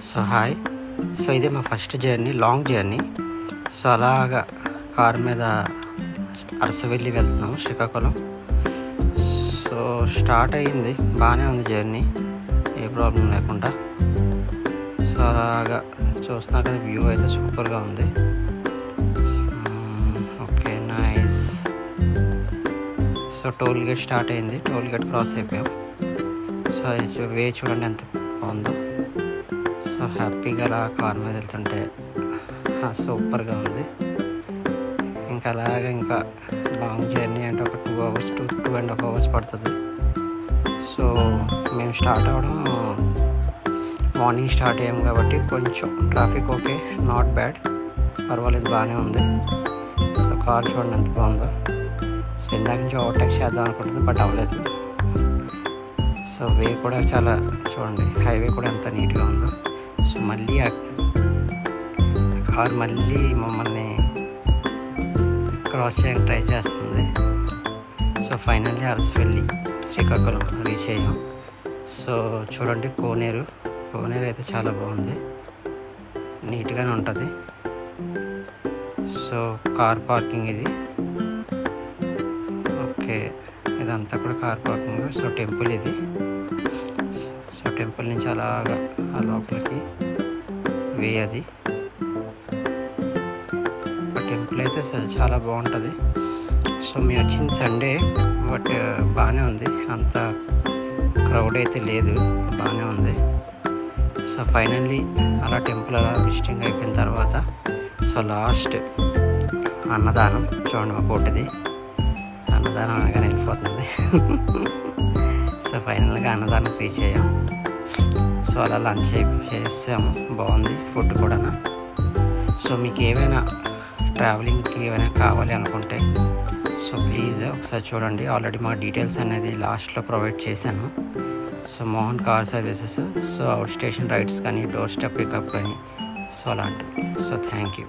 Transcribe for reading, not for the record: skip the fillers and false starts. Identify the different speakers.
Speaker 1: So hi. So ఇదే మా first journey, long journey. So అలాగా కారు మీద అరసవెల్లి వెళ్తున్నాము, శ్రీకాకుళం. సో స్టార్ట్ అయ్యింది, బాగానే ఉంది జర్నీ, ఏ ప్రాబ్లం లేకుండా. సో అలాగా చూస్తున్నా కదా, వ్యూ అయితే సూపర్గా ఉంది. Okay, nice. So toll gate start అయింది, టోల్ గేట్ క్రాస్ అయిపోయాం. సో వే చూడండి ఎంత బాగుందో. సో హ్యాపీగా అలా కార్ మీద వెళ్తుంటే సూపర్గా ఉంది. ఇంకా అలాగే ఇంకా లాంగ్ జర్నీ అంటే ఒక 2 hours, 2.5 hours పడుతుంది. సో మేము స్టార్ట్ అవ్వడం మార్నింగ్ స్టార్ట్ అయ్యాము కాబట్టి కొంచెం ట్రాఫిక్ ఓకే, నాట్ బ్యాడ్, పర్వాలేదు, బాగానే ఉంది. సో కార్ చూడండి ఎంత బాగుందో. సో ఇందాక నుంచి ఓవర్టేక్ చేద్దాం అనుకుంటుంది, బట్ అవ్వలేదు. సో వే కూడా చాలా చూడండి, హైవే కూడా ఎంత నీట్గా ఉందో. సో మళ్ళీ ఆ కార్ మళ్ళీ మమ్మల్ని క్రాస్ చేయడానికి ట్రై చేస్తుంది. So finally Arasavalli, Srikakulam reach అయ్యాం. సో చూడండి కోనేరు అయితే చాలా బాగుంది, నీట్గానే ఉంటుంది. సో కార్ పార్కింగ్ ఇది. ఓకే, ఇదంతా కూడా కార్ పార్కింగ్. సో టెంపుల్ ఇది. సో టెంపుల్ నుంచి అలాగా ఆ లోపలికి వే అది. ఆ టెంపుల్ అయితే చాలా బాగుంటుంది. సో మేము వచ్చింది సండే, బట్ బాగానే ఉంది, అంత క్రౌడ్ అయితే లేదు, బాగానే ఉంది. సో ఫైనల్లీ అలా టెంపుల్ అలా విజిటింగ్ అయిపోయిన తర్వాత సో లాస్ట్ అన్నదానం చూడండి, మా కోటిది అన్నదానం అనగానే వెళ్ళిపోతుంది. సో ఫైనల్గా అన్నదానం రీచ్ అయ్యాం. సో అలా లంచ్ చేసాము, బాగుంది ఫుడ్ కూడా. సో మీకు ఏమైనా ట్రావెలింగ్కి ఏమైనా కావాలి అనుకుంటే సో ప్లీజ్ ఒకసారి చూడండి. ఆల్రెడీ మా డీటెయిల్స్ అనేది లాస్ట్లో ప్రొవైడ్ చేశాను. So Mohan car services. So out station rides కానీ, డోర్ స్టెప్ పికప్ కానీ, సో అలాంటివి. So thank you.